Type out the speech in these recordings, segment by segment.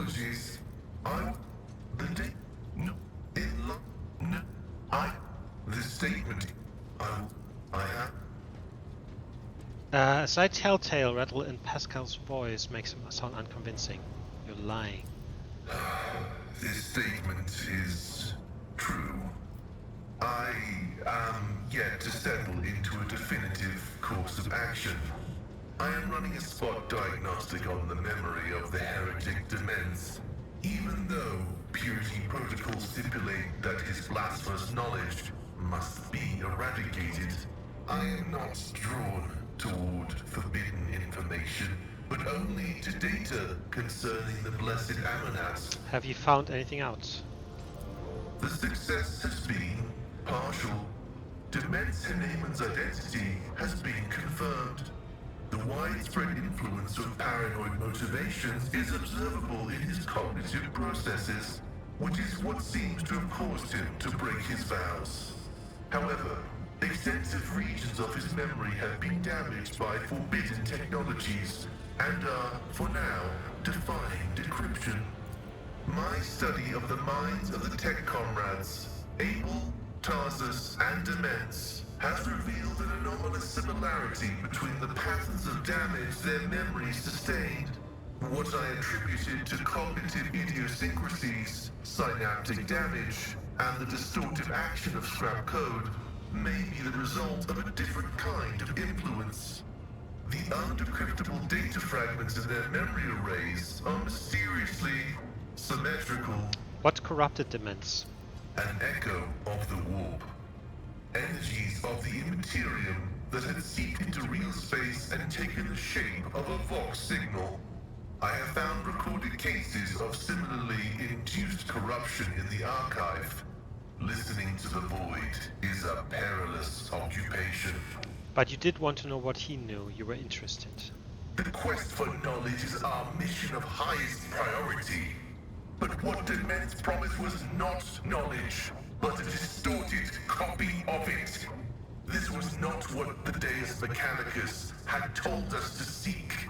apologies. I... The day... No. In lo... No. I... This statement... I have... A slight telltale rattle in Pascal's voice makes him sound unconvincing. You're lying. This statement is... true. I am yet to settle into a definitive course of action. I am running a spot diagnostic on the memory of the heretic Demens. Even though purity protocols stipulate that his blasphemous knowledge must be eradicated, I am not drawn toward forbidden information, but only to data concerning the blessed Amonats. Have you found anything out? The success has been partial. Demens Haneman's identity has been confirmed. The widespread influence of paranoid motivations is observable in his cognitive processes, which is what seems to have caused him to break his vows. However, extensive regions of his memory have been damaged by forbidden technologies and are, for now, defying decryption. My study of the minds of the tech comrades, Abel, Tarsus, and Demens, has revealed an anomalous similarity between the patterns of damage their memories sustained. What I attributed to cognitive idiosyncrasies, synaptic damage, and the distortive action of scrap code may be the result of a different kind of influence. The undecryptable data fragments in their memory arrays are mysteriously symmetrical. What corrupted Demens? An echo of the warp. Energies of the immaterium that had seeped into real space and taken the shape of a Vox signal. I have found recorded cases of similarly induced corruption in the archive. Listening to the void is a perilous occupation. But you did want to know what he knew. You were interested. The quest for knowledge is our mission of highest priority. But what Demens promised was not knowledge, but a distorted copy of it. This was not what the Deus Mechanicus had told us to seek.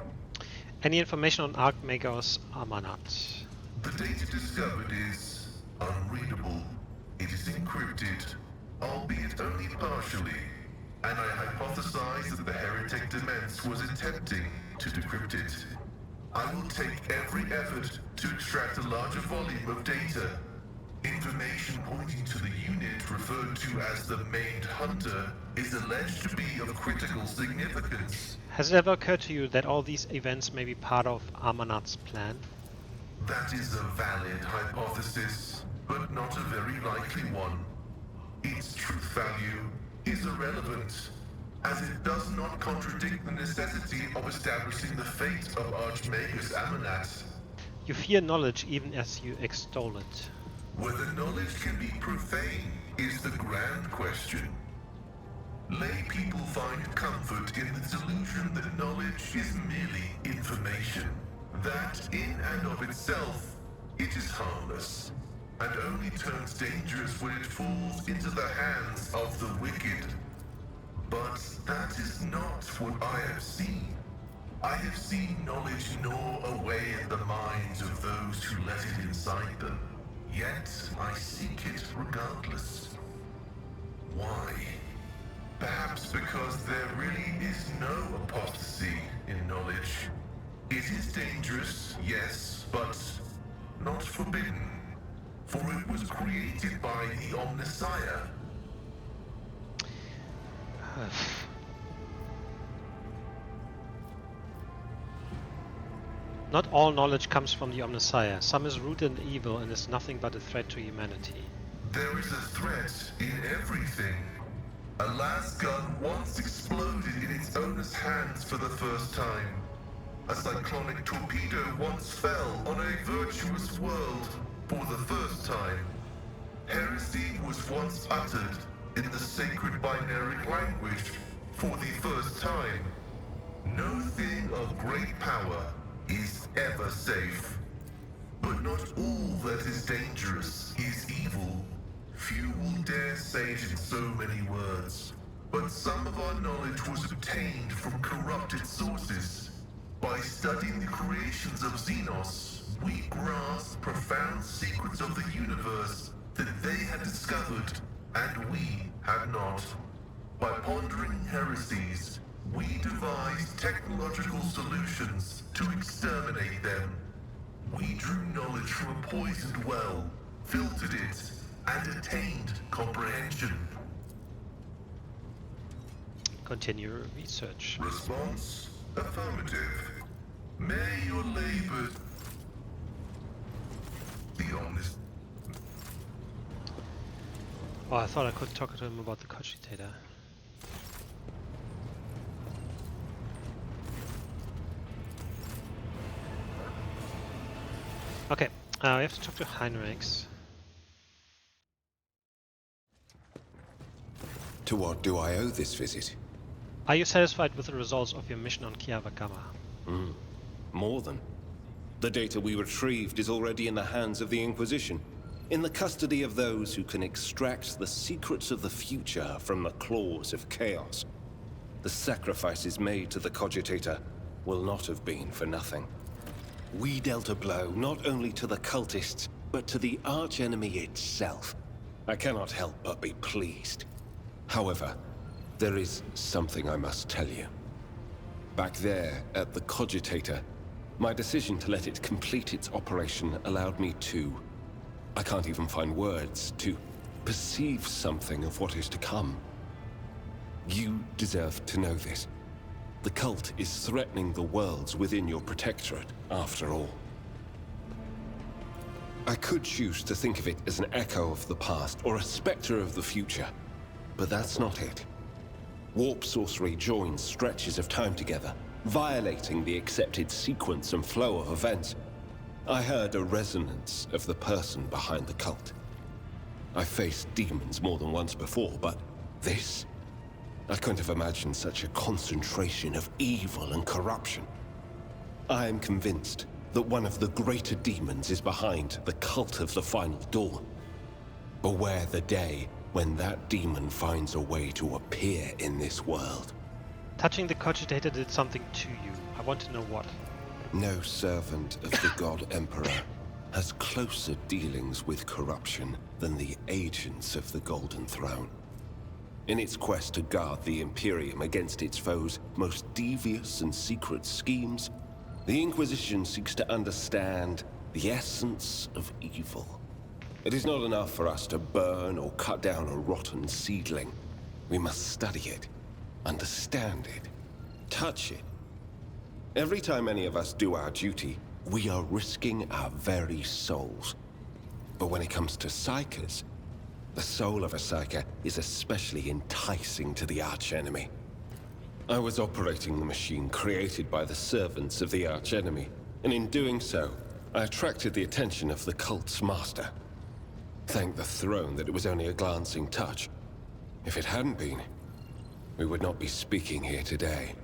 Any information on Archmago's Amanat? The data discovered is unreadable. It is encrypted, albeit only partially, and I hypothesize that the heretic Demens was attempting to decrypt it. I will take every effort to extract a larger volume of data. Information pointing to the unit referred to as the maimed hunter is alleged to be of critical significance. Has it ever occurred to you that all these events may be part of Amanat's plan? That is a valid hypothesis, but not a very likely one. Its truth value is irrelevant, as it does not contradict the necessity of establishing the fate of Archmagus Amonat. You fear knowledge even as you extol it. Whether knowledge can be profane is the grand question. Lay people find comfort in the delusion that knowledge is merely information. That in and of itself, it is harmless, and only turns dangerous when it falls into the hands of the wicked. But that is not what I have seen. I have seen knowledge gnaw away at the minds of those who let it inside them. Yet I seek it regardless. Why? Perhaps because there really is no apostasy in knowledge. It is dangerous, yes, but not forbidden. For it was created by the Omnissiah. Not all knowledge comes from the Omnissiah. Some is rooted in evil and is nothing but a threat to humanity. There is a threat in everything. A las gun once exploded in its owner's hands for the first time. A cyclonic torpedo once fell on a virtuous world for the first time. Heresy was once uttered in the sacred binary language for the first time. No thing of great power is ever safe. But not all that is dangerous is evil. Few will dare say it in so many words, but some of our knowledge was obtained from corrupted sources. By studying the creations of Xenos, we grasp profound secrets of the universe that they had discovered and we had not. By pondering heresies, we devised technological solutions to exterminate them. We drew knowledge from a poisoned well, filtered it, and attained comprehension. Continue your research. Response: affirmative. May your labors be honest. Oh, I thought I could talk to him about the cogitator. Okay, we have to talk to Heinrix. To what do I owe this visit? Are you satisfied with the results of your mission on Kiava Gamma? More than. The data we retrieved is already in the hands of the Inquisition, in the custody of those who can extract the secrets of the future from the claws of chaos. The sacrifices made to the Cogitator will not have been for nothing. We dealt a blow not only to the cultists, but to the archenemy itself. I cannot help but be pleased. However, there is something I must tell you. Back there, at the Cogitator, my decision to let it complete its operation allowed me to... I can't even find words to perceive something of what is to come. You deserve to know this. The cult is threatening the worlds within your protectorate, after all. I could choose to think of it as an echo of the past, or a specter of the future, but that's not it. Warp sorcery joins stretches of time together, violating the accepted sequence and flow of events. I heard a resonance of the person behind the cult. I faced demons more than once before, but this? I couldn't have imagined such a concentration of evil and corruption. I am convinced that one of the greater demons is behind the cult of the Final Dawn. Beware the day when that demon finds a way to appear in this world. Touching the cogitator did something to you. I want to know what. No servant of the God Emperor has closer dealings with corruption than the agents of the Golden Throne. In its quest to guard the Imperium against its foes' most devious and secret schemes, the Inquisition seeks to understand the essence of evil. It is not enough for us to burn or cut down a rotten seedling. We must study it, understand it, touch it. Every time any of us do our duty, we are risking our very souls. But when it comes to Psykers, the soul of a Psyker is especially enticing to the archenemy. I was operating the machine created by the servants of the archenemy, and in doing so, I attracted the attention of the cult's master. Thank the throne that it was only a glancing touch. If it hadn't been, we would not be speaking here today.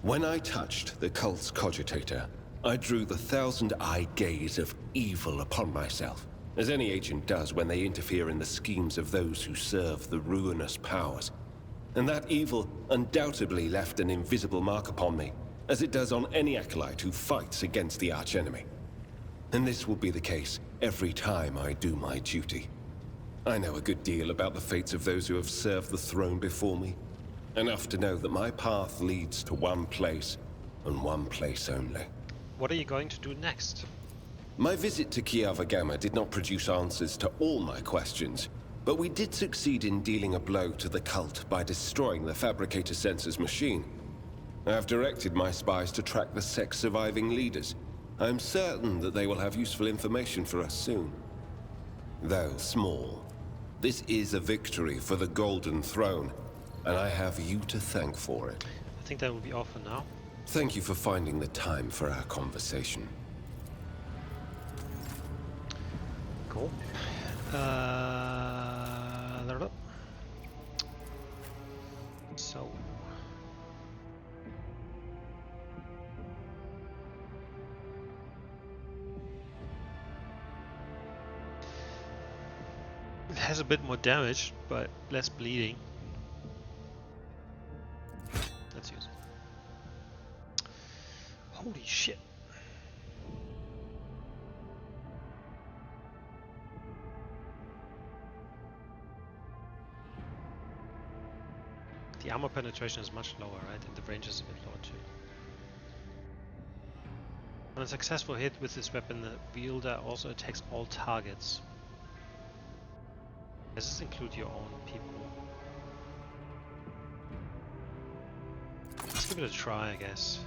When I touched the cult's cogitator, I drew the thousand-eyed gaze of evil upon myself, as any agent does when they interfere in the schemes of those who serve the ruinous powers. And that evil undoubtedly left an invisible mark upon me, as it does on any acolyte who fights against the archenemy. And this will be the case every time I do my duty. I know a good deal about the fates of those who have served the throne before me. Enough to know that my path leads to one place, and one place only. What are you going to do next? My visit to Kiava Gamma did not produce answers to all my questions, but we did succeed in dealing a blow to the cult by destroying the Fabricator Sensor's machine. I have directed my spies to track the sect's surviving leaders. I am certain that they will have useful information for us soon. Though small, this is a victory for the Golden Throne, and I have you to thank for it. I think that will be all for now. Thank you for finding the time for our conversation. Cool. So... it has a bit more damage, but less bleeding. Let's use it. shit. The armor penetration is much lower, right? And the range is a bit lower too. On a successful hit with this weapon, the wielder also attacks all targets. Does this include your own people? Let's give it a try, I guess.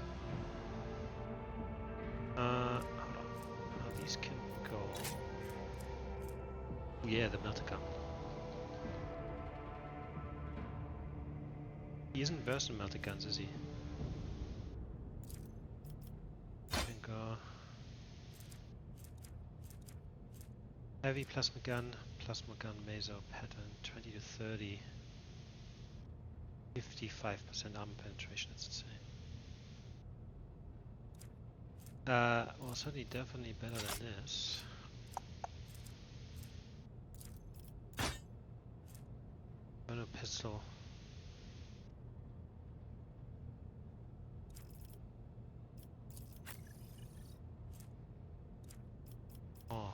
Hold on. These can go. Oh, yeah, the melter gun. He isn't versed in melter guns, is he? Can go. Heavy plasma gun, maso pattern, 20 to 30. 55% armor penetration, that's insane. Well, certainly definitely better than this. Mono pistol. Oh.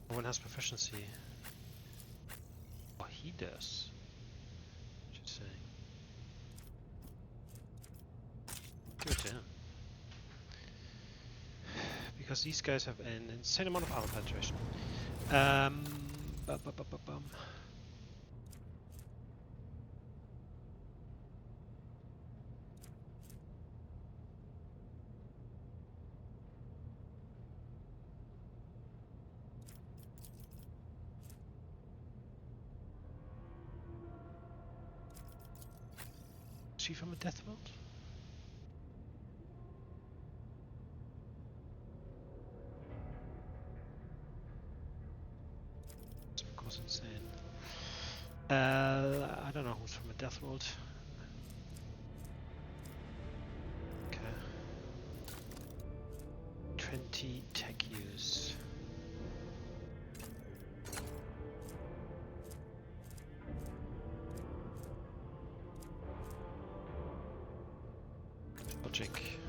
No one has proficiency. Oh, he does. What you saying? Give it to him. Because these guys have an insane amount of armor penetration. Bum. Is she from a death world? It's of course insane. I don't know who's from a death world. Okay. 20 tech use. Logic.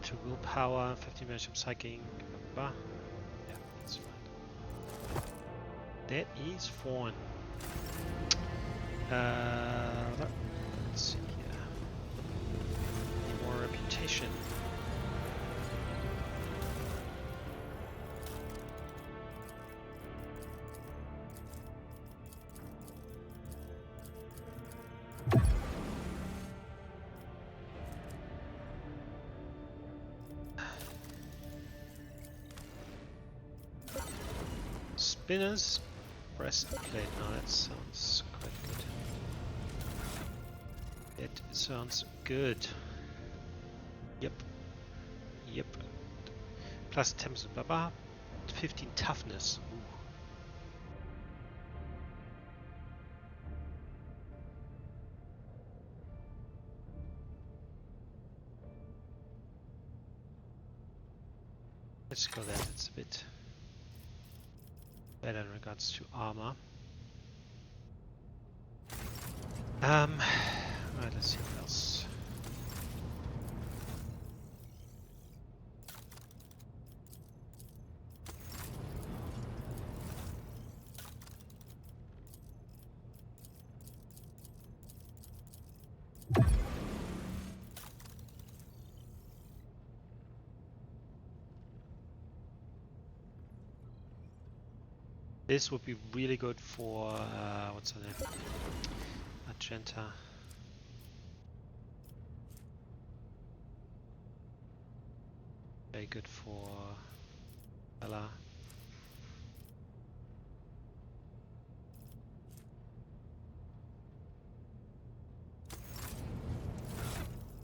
To willpower, 15 damage from psyching. Yeah, that's fine. That is fine. Let's see here. Need more reputation. Spinner's breastplate. Now that sounds quite good. It sounds good. Yep. Plus 10% blah blah. 15 toughness. Ooh. Let's go there. It's a bit better in regards to armor. Right, let's see what else. This would be really good for what's her name? Magenta. Very good for Bella.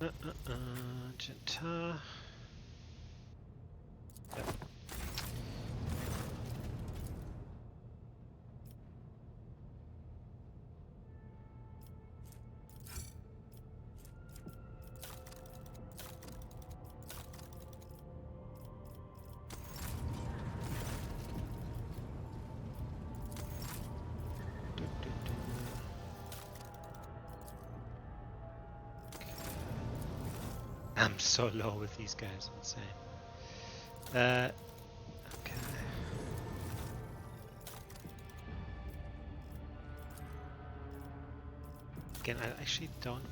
Magenta. Yep. I'm so low with these guys, insane. Okay. Again, I actually don't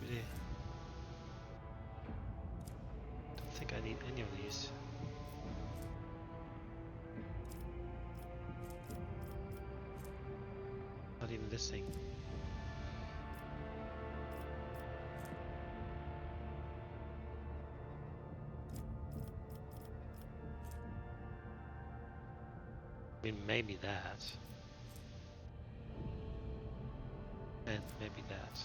think I need any of these. Not even this thing. I mean, maybe that. And maybe that.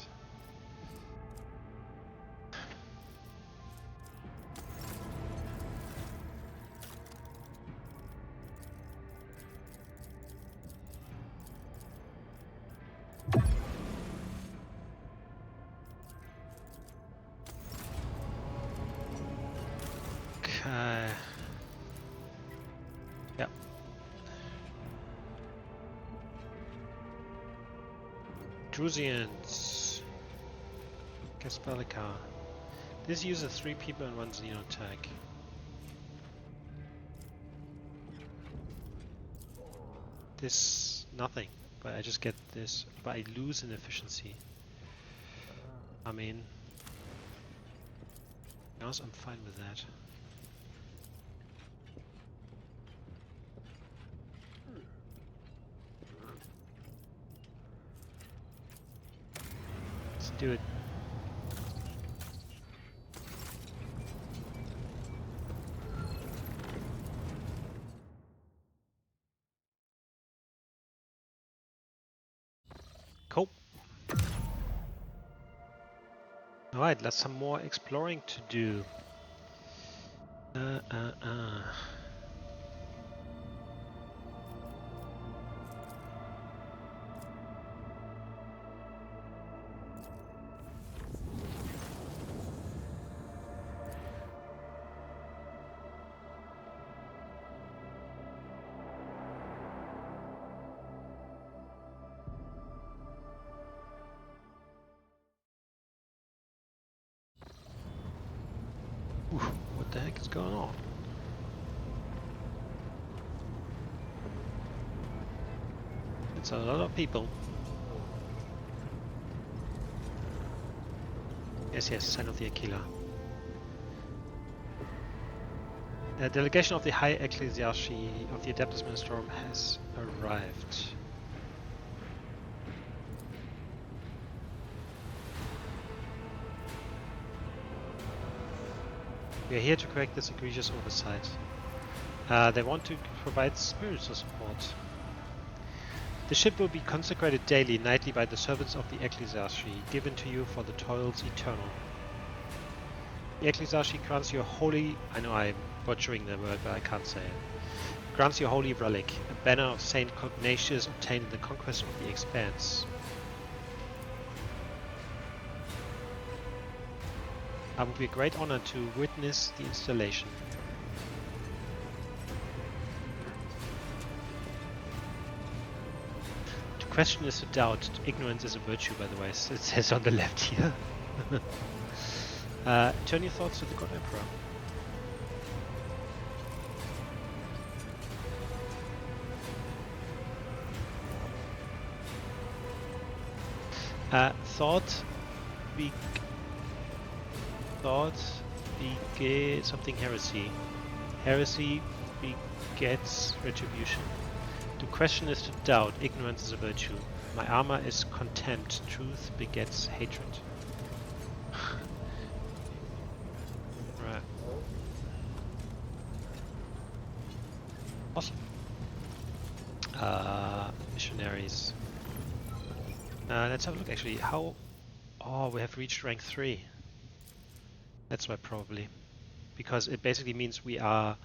Okay. Yep. Drusians. Kaspalica. This uses 3 people and 1 Xeno tag. This nothing, but I just get this, but I lose in efficiency. I mean, honest, I'm fine with that. Let's do it. Cool. Alright, let's some more exploring to do. Ooh, what the heck is going on? It's a lot of people. Yes, sign of the Aquila. A delegation of the High Ecclesiarchy of the Adeptus Ministorum has arrived. We are here to correct this egregious oversight. They want to provide spiritual support. The ship will be consecrated daily, nightly by the servants of the Ecclesiarchy, given to you for the toils eternal. The Ecclesiarchy grants you a holy... I know I'm butchering the word, but I can't say it. Grants you a holy relic, a banner of Saint Cognatius obtained in the conquest of the Expanse. It would be a great honor to witness the installation. To question is to doubt. Ignorance is a virtue, by the way. It says on the left here. Turn your thoughts to the God Emperor. Thought begets something heresy. Heresy begets retribution. To question is to doubt. Ignorance is a virtue. My armor is contempt. Truth begets hatred. Right. Awesome. Missionaries. Let's have a look actually. How... Oh, we have reached rank 3. That's why probably. Because it basically means we are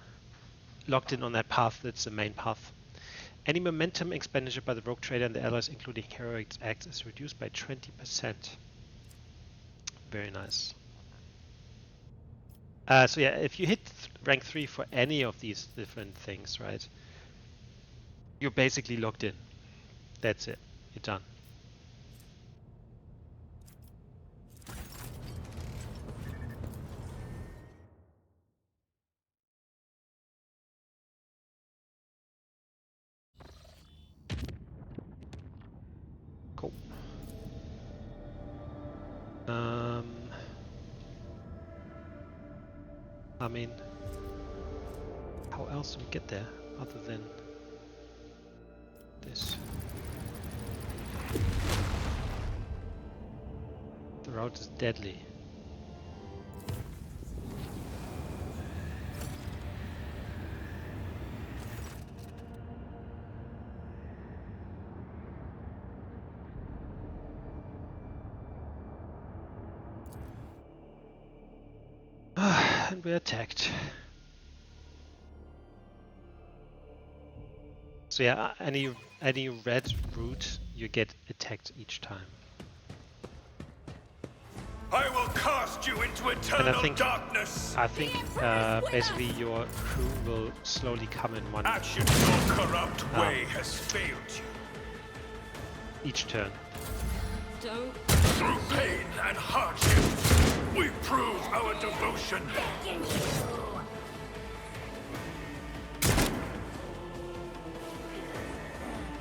locked in on that path. That's the main path. Any momentum expenditure by the rogue trader and the allies, including heroic acts, is reduced by 20%. Very nice. So yeah, if you hit rank 3 for any of these different things, right, you're basically locked in. That's it. You're done. I mean, how else do we get there other than this? The route is deadly. And we're attacked. So yeah, any red route, you get attacked each time. I will cast you into eternal darkness. I think basically your crew will slowly come in one Action your corrupt way has failed you. each turn. Don't. Through pain and hardship, we prove our devotion.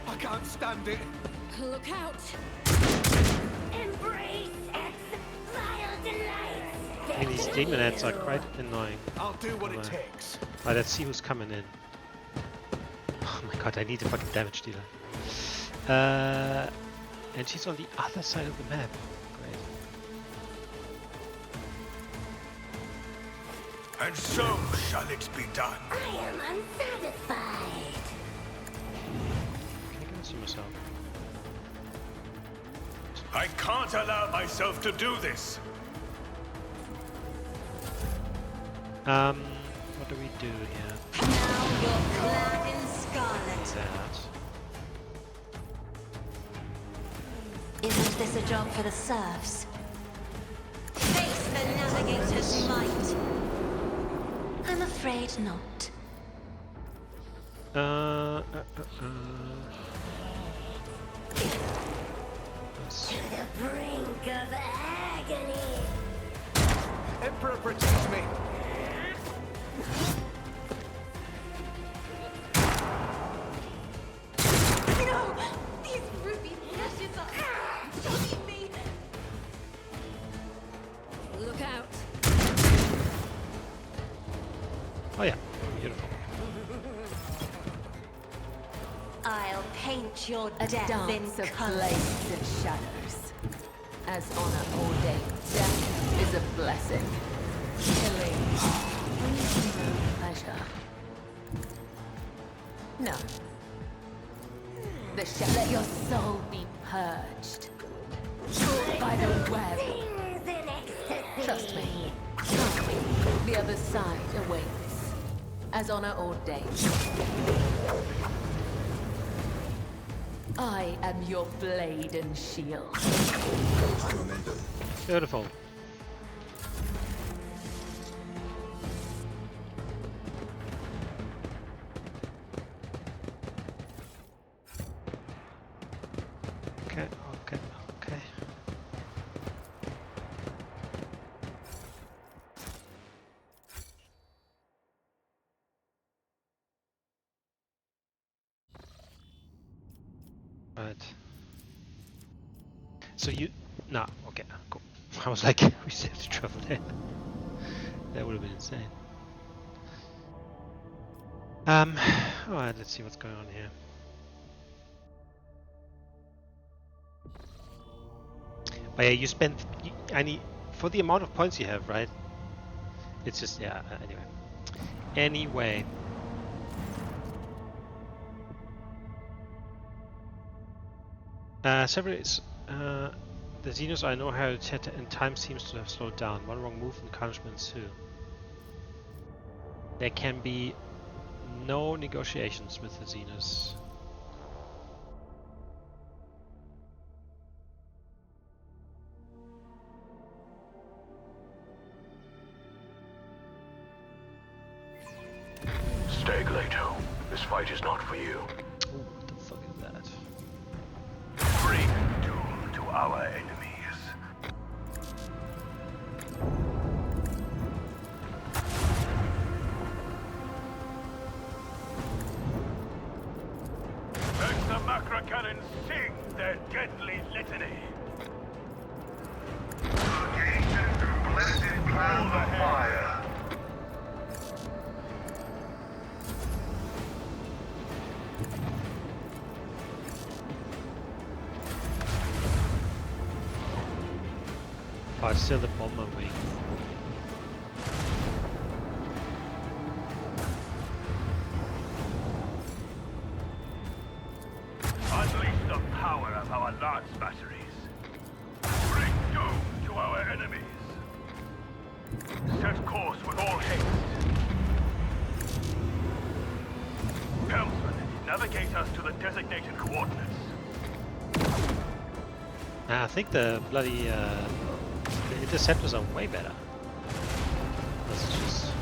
I can't stand it. Look out! Embrace X vile delights. I mean, these demon heads are quite annoying. I'll do what it takes. Alright, let's see who's coming in. Oh my god, I need a fucking damage dealer. And she's on the other side of the map. Great. And so shall it be done. I am unsatisfied. Can I go see myself? I can't allow myself to do this. What do we do here? Now you're clad in scarlet. That. Isn't this a job for the serfs? Face the navigator's might. I'm afraid not. To the brink of agony. Emperor, protect me. No! These ruby flashes are shocking me! Look out! Oh yeah, beautiful. I'll paint your A death dance in of color. flames and shadows. As honor ordained, death is a blessing. Killing brings no pleasure. No. Let your soul be purged by the web. Things in ecstasy. Trust me. Come. The other side awaits. As honor ordained. I am your blade and shield. Beautiful. Okay, okay, okay. Right. So you... No, okay, cool. I was like, we still have to travel there. That would have been insane. Alright, let's see what's going on here. But yeah, you spend... for the amount of points you have, right? It's just, yeah, anyway. Anyway. The Xenos I know how to and time seems to have slowed down. One wrong move and punishment ensue. There can be no negotiations with the Xenos. Stay, Glato. This fight is not for you. Ooh, what the fuck is that? Bring doom to our enemies. Let the Macra cannons sing their deadly litany. Engaging through blessed clouds of fire. it's still the bomber wing. Unleash the power of our lance batteries. Bring doom to our enemies. Set course with all haste. Helmsman, navigate us to the designated coordinates. I think the bloody the interceptors are way better. Let's just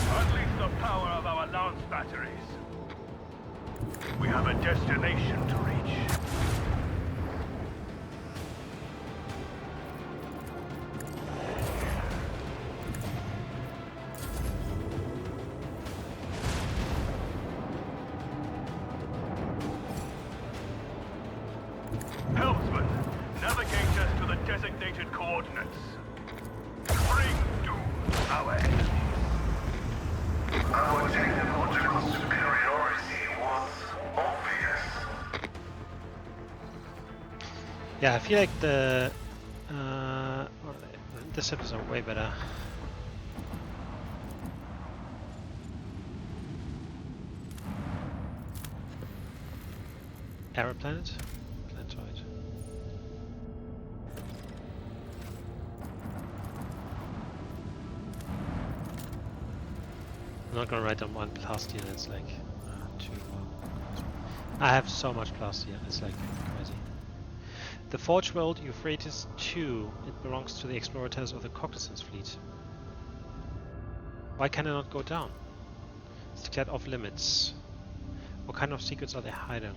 Unleash the power of our lance batteries. We have a destination to reach. Helmsman, navigate us to the designated coordinates. Bring doom to our enemies. Our technological superiority was obvious. yeah, I feel like the interceptors are way better. Aeroplanet? Planetoid. I'm not gonna write on one plastia that's like too. I have so much plastia, it's like crazy. The Forge World Euphrates II, it belongs to the explorators of the Cognizance fleet. Why can I not go down? It's declared off limits. What kind of secrets are they hiding?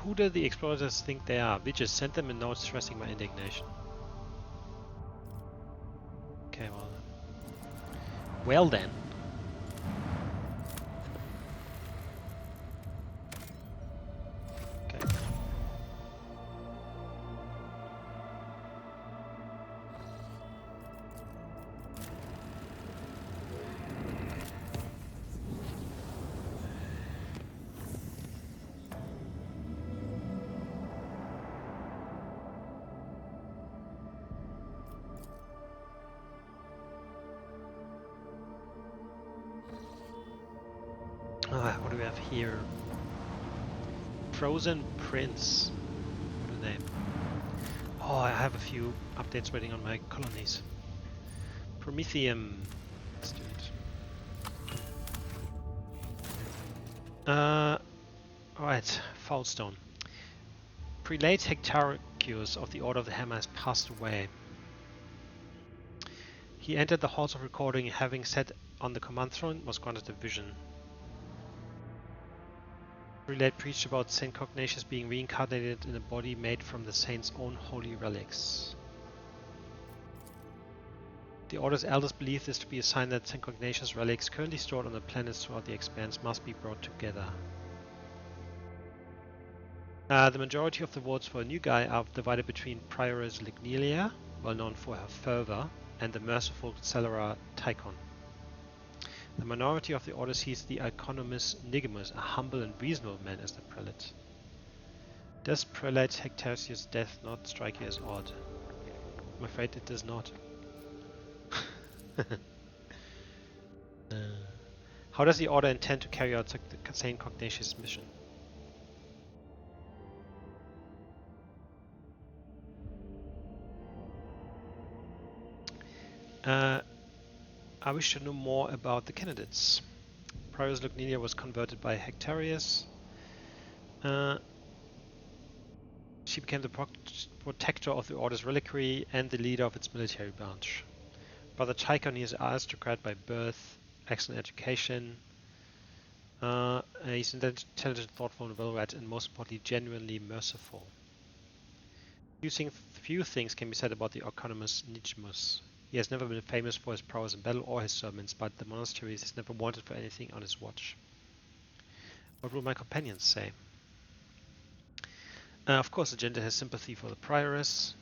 Who do the explorators think they are? We just sent them a note stressing my indignation. Okay, well. Well then. Okay. What do we have here? Frozen Prince. What a name. Oh, I have a few updates waiting on my colonies. Prometheum. Let's do it. Alright, Foulstone. Prelate Hectaricus of the Order of the Hammer has passed away. He entered the halls of recording, having sat on the command throne, was granted a vision. Prelate preached about Saint Cognatius being reincarnated in a body made from the saint's own holy relics. The Order's elders believe this to be a sign that Saint Cognatius' relics currently stored on the planets throughout the expanse must be brought together. The majority of the votes for a new guy are divided between Prioress Lignelia, well known for her fervor, and the merciful Celera Tychon. The minority of the Order sees the economist Nigimus, a humble and reasonable man, as the prelate. Does Prelate Hectaricus' death not strike you as odd? I'm afraid it does not. How does the Order intend to carry out Saint Cognatius' mission? I wish to know more about the candidates. Prioress Lignelia was converted by Hectarius. She became the protector of the Order's reliquary and the leader of its military branch. Brother Tychon, he is an aristocrat by birth, excellent education. He's intelligent, thoughtful, and well-read, and most importantly, genuinely merciful. Few things can be said about the economist Nigimus. He has never been famous for his prowess in battle or his sermons, but the monastery has never wanted for anything on his watch. What will my companions say? Of course, the gender has sympathy for the prioress.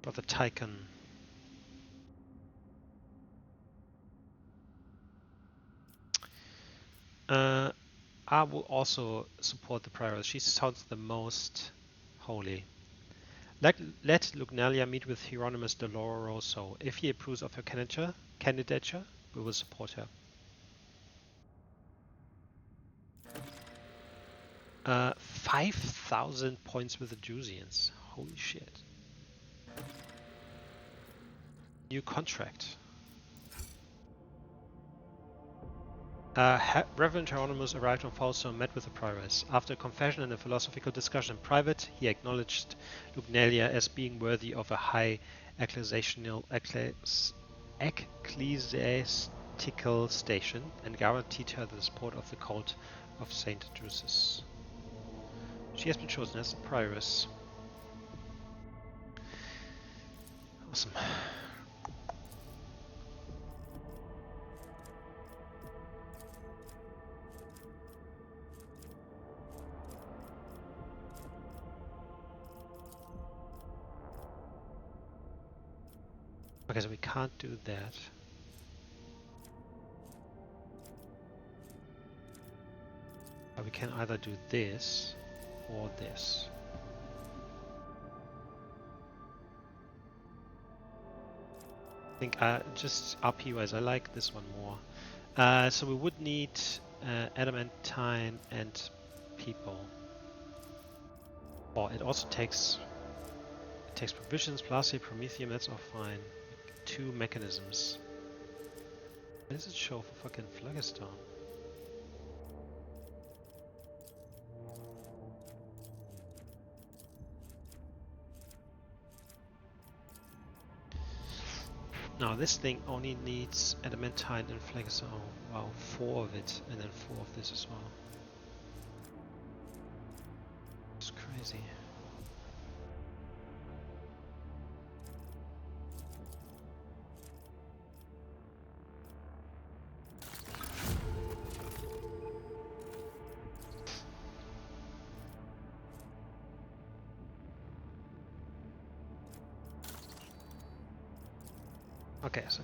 Got the Tycoon. I will also support the prioress. She sounds the most holy. Let Lugnalia meet with Hieronymus Doloroso. If he approves of her candidature, we will support her. 5,000 points with the Drusians. Holy shit. New contract. Reverend Hieronymus arrived on Fausto and met with the prioress. After a confession and a philosophical discussion in private, he acknowledged Lugnalia as being worthy of a high ecclesiastical station and guaranteed her the support of the cult of Saint Drusus. She has been chosen as the prioress. Awesome. Okay, so we can't do that. But we can either do this or this. I think just RP-wise, I like this one more. So we would need adamantine and people. Oh, it also takes provisions, Blase, Promethium, that's all fine. 2 mechanisms. What does it show for fucking Phlogiston? Now this thing only needs adamantine and Phlogiston. Oh wow, 4 of it and then 4 of this as well. It's crazy. Okay, so